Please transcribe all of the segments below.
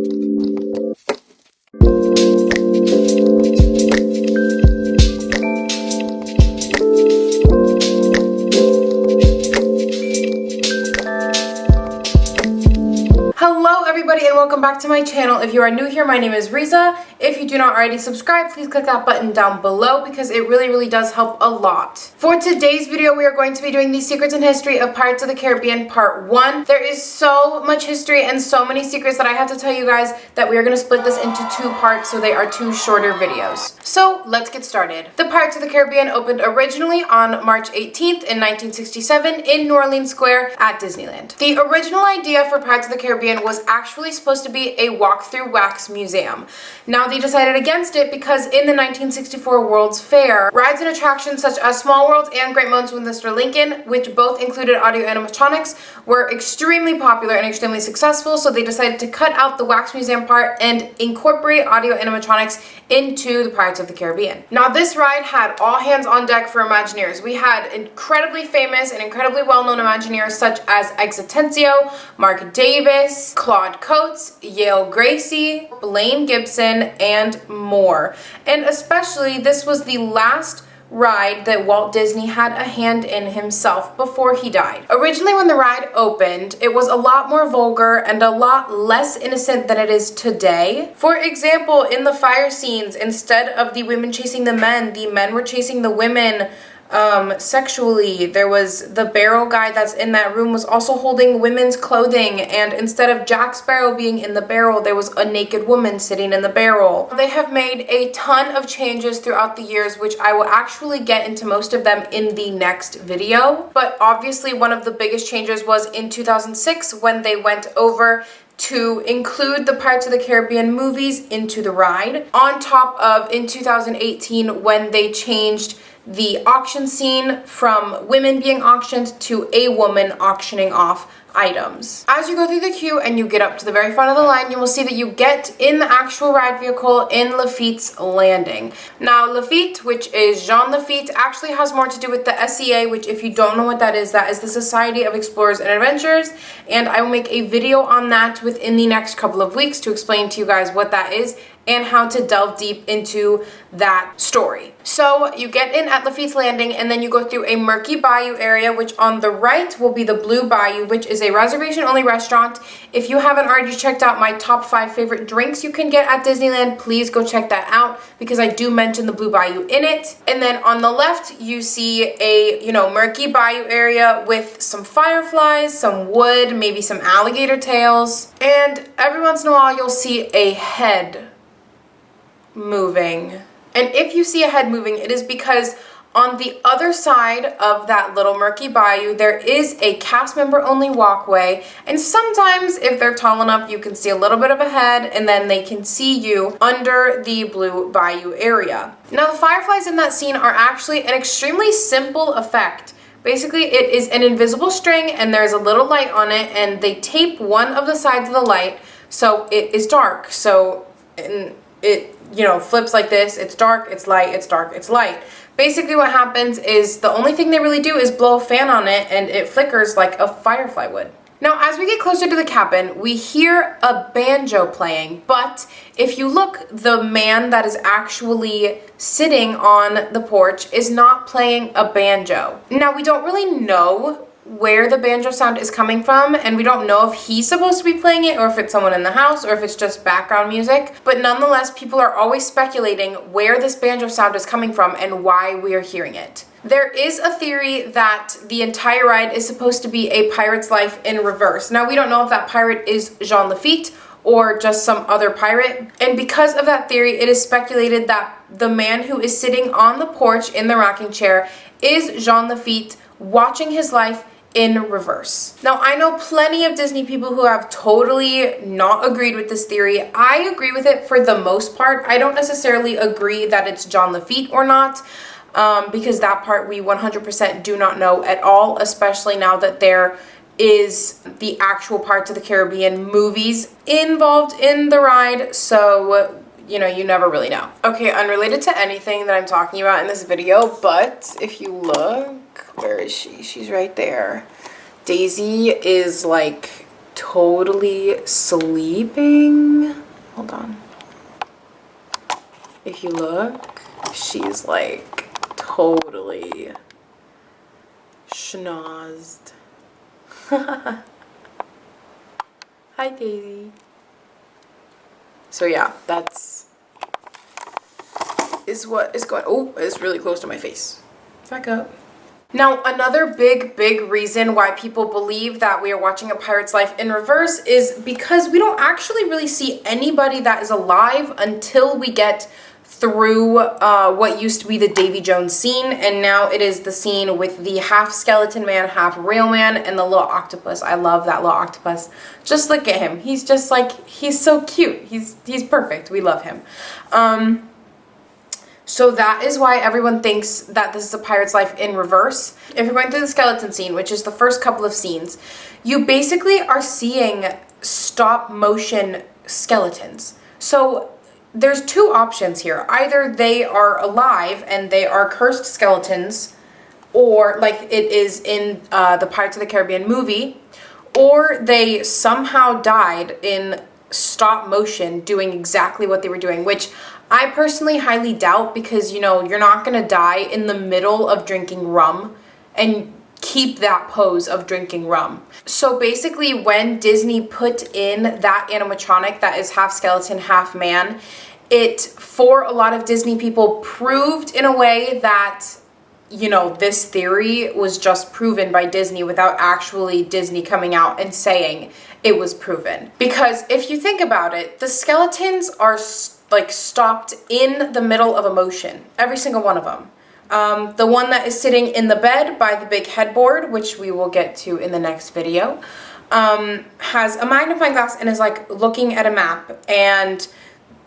Hello everybody and welcome back to my channel. If you are new here, my name is Riza. If you do not already subscribe, please click that button down below because it really does help a lot. For today's video, we are going to be doing the Secrets and History of Pirates of the Caribbean Part 1. There is so much history and so many secrets that I have to tell you guys that we are going to split this into 2 parts so they are 2 shorter videos. So let's get started. The Pirates of the Caribbean opened originally on March 18th in 1967 in New Orleans Square at Disneyland. The original idea for Pirates of the Caribbean was actually supposed to be a walk-through wax museum. Now they decided against it because in the 1964 World's Fair, rides and attractions such as Small World and Great Moments with Mr. Lincoln, which both included audio animatronics, were extremely popular and extremely successful, so they decided to cut out the wax museum part and incorporate audio animatronics into the Pirates of the Caribbean. Now this ride had all hands on deck for Imagineers. We had incredibly famous and incredibly well-known Imagineers such as Exitencio, Mark Davis, Claude Coates, Yale Gracie, Blaine Gibson, and more. And especially this was the last ride that Walt Disney had a hand in himself before he died. Originally when the ride opened, it was a lot more vulgar and a lot less innocent than it is today. For example, in the fire scenes, instead of the women chasing the men were chasing the women sexually. There was the barrel guy that's in that room was also holding women's clothing, and instead of Jack Sparrow being in the barrel, there was a naked woman sitting in the barrel. They have made a ton of changes throughout the years, which I will actually get into most of them in the next video. But obviously one of the biggest changes was in 2006 when they went over to include the Pirates of the Caribbean movies into the ride, on top of in 2018 when they changed the auction scene from women being auctioned to a woman auctioning off items. As you go through the queue and you get up to the very front of the line, you will see that you get in the actual ride vehicle in Lafitte's Landing. Now Lafitte, which is Jean Lafitte, actually has more to do with the SEA, which if you don't know what that is the Society of Explorers and Adventurers, and I will make a video on that within the next couple of weeks to explain to you guys what that is and how to delve deep into that story. So you get in at Lafitte's Landing and then you go through a murky bayou area, which on the right will be the Blue Bayou, which is a reservation-only restaurant. If you haven't already checked out my top 5 favorite drinks you can get at Disneyland, please go check that out because I do mention the Blue Bayou in it. And then on the left, you see a, murky bayou area with some fireflies, some wood, maybe some alligator tails, and every once in a while you'll see a head moving. And if you see a head moving, it is because on the other side of that little murky bayou, there is a cast member only walkway, and sometimes if they're tall enough, you can see a little bit of a head and then they can see you under the Blue Bayou area. Now the fireflies in that scene are actually an extremely simple effect. Basically, it is an invisible string and there's a little light on it, and they tape one of the sides of the light so it is dark. So it flips like this. It's dark, it's light, it's dark, it's light. Basically what happens is the only thing they really do is blow a fan on it and it flickers like a firefly would. Now as we get closer to the cabin, we hear a banjo playing, but if you look, the man that is actually sitting on the porch is not playing a banjo. Now we don't really know where the banjo sound is coming from, and we don't know if he's supposed to be playing it or if it's someone in the house or if it's just background music, but nonetheless people are always speculating where this banjo sound is coming from and why we are hearing it. There is a theory that the entire ride is supposed to be a pirate's life in reverse. Now we don't know if that pirate is Jean Lafitte or just some other pirate, and because of that theory it is speculated that the man who is sitting on the porch in the rocking chair is Jean Lafitte watching his life in reverse. Now I know plenty of Disney people who have totally not agreed with this theory. I agree with it for the most part. I don't necessarily agree that it's Jean Lafitte or not, because that part we 100% do not know at all, especially now that there is the actual Pirates of the Caribbean movies involved in the ride, so you never really know. Okay, unrelated to anything that I'm talking about in this video, but if you look, where is she? She's right there. Daisy is like totally sleeping. Hold on. If you look, she's like totally schnozzed. Hi, Daisy. So yeah, that's what is going. Oh, it's really close to my face. Back up. Now, another big reason why people believe that we are watching A Pirate's Life in reverse is because we don't actually really see anybody that is alive until we get through what used to be the Davy Jones scene, and now it is the scene with the half skeleton man, half real man, and the little octopus. I love that little octopus. Just look at him. He's just like, he's so cute. He's perfect. We love him. So that is why everyone thinks that this is A Pirate's Life in reverse. If you're going through the skeleton scene, which is the first couple of scenes, you basically are seeing stop motion skeletons. So there's two options here. Either they are alive and they are cursed skeletons, or like it is in the Pirates of the Caribbean movie, or they somehow died in stop motion doing exactly what they were doing, which I personally highly doubt, because, you know, you're not gonna die in the middle of drinking rum and keep that pose of drinking rum. So basically, when Disney put in that animatronic that is half skeleton, half man, it, for a lot of Disney people, proved in a way that, you know, this theory was just proven by Disney without actually Disney coming out and saying it was proven. Because if you think about it, the skeletons are like stopped in the middle of a motion, every single one of them. The one that is sitting in the bed by the big headboard, which we will get to in the next video, has a magnifying glass and is like looking at a map, and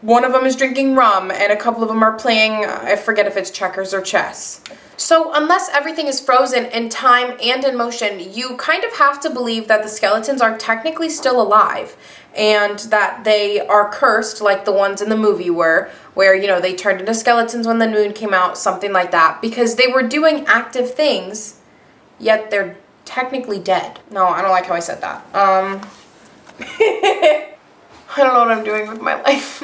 one of them is drinking rum, and a couple of them are playing, I forget if it's checkers or chess. So unless everything is frozen in time and in motion, you kind of have to believe that the skeletons are technically still alive, and that they are cursed like the ones in the movie were, where, you know, they turned into skeletons when the moon came out, something like that, because they were doing active things, yet they're technically dead. No, I don't like how I said that. I don't know what I'm doing with my life.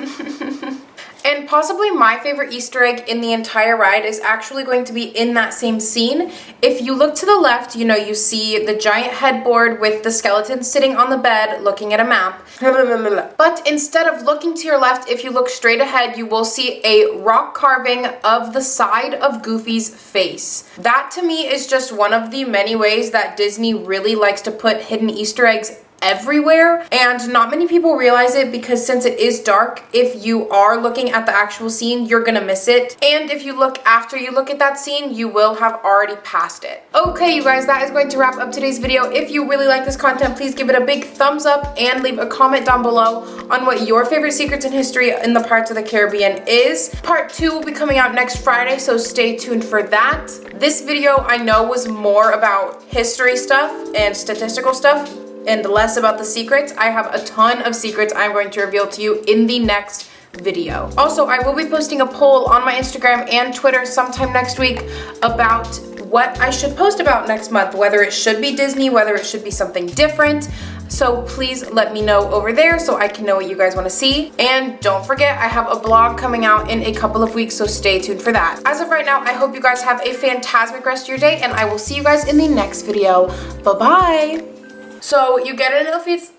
And possibly my favorite Easter egg in the entire ride is actually going to be in that same scene. If you look to the left, you know, you see the giant headboard with the skeleton sitting on the bed looking at a map. But instead of looking to your left, if you look straight ahead, you will see a rock carving of the side of Goofy's face. That to me is just one of the many ways that Disney really likes to put hidden Easter eggs everywhere, and not many people realize it, because since it is dark, if you are looking at the actual scene, you're gonna miss it, and if you look after you look at that scene, you will have already passed it. Okay, you guys, that is going to wrap up today's video. If you really like this content, please give it a big thumbs up and leave a comment down below on what your favorite secrets in history in the Pirates of the Caribbean is. Part 2 will be coming out next Friday, so stay tuned for that. This video, I know, was more about history stuff and statistical stuff, and less about the secrets. I have a ton of secrets I'm going to reveal to you in the next video. Also, I will be posting a poll on my Instagram and Twitter sometime next week about what I should post about next month, whether it should be Disney, whether it should be something different. So please let me know over there so I can know what you guys want to see. And don't forget, I have a blog coming out in a couple of weeks, so stay tuned for that. As of right now, I hope you guys have a fantastic rest of your day, and I will see you guys in the next video. Bye-bye. So you get it in the feet.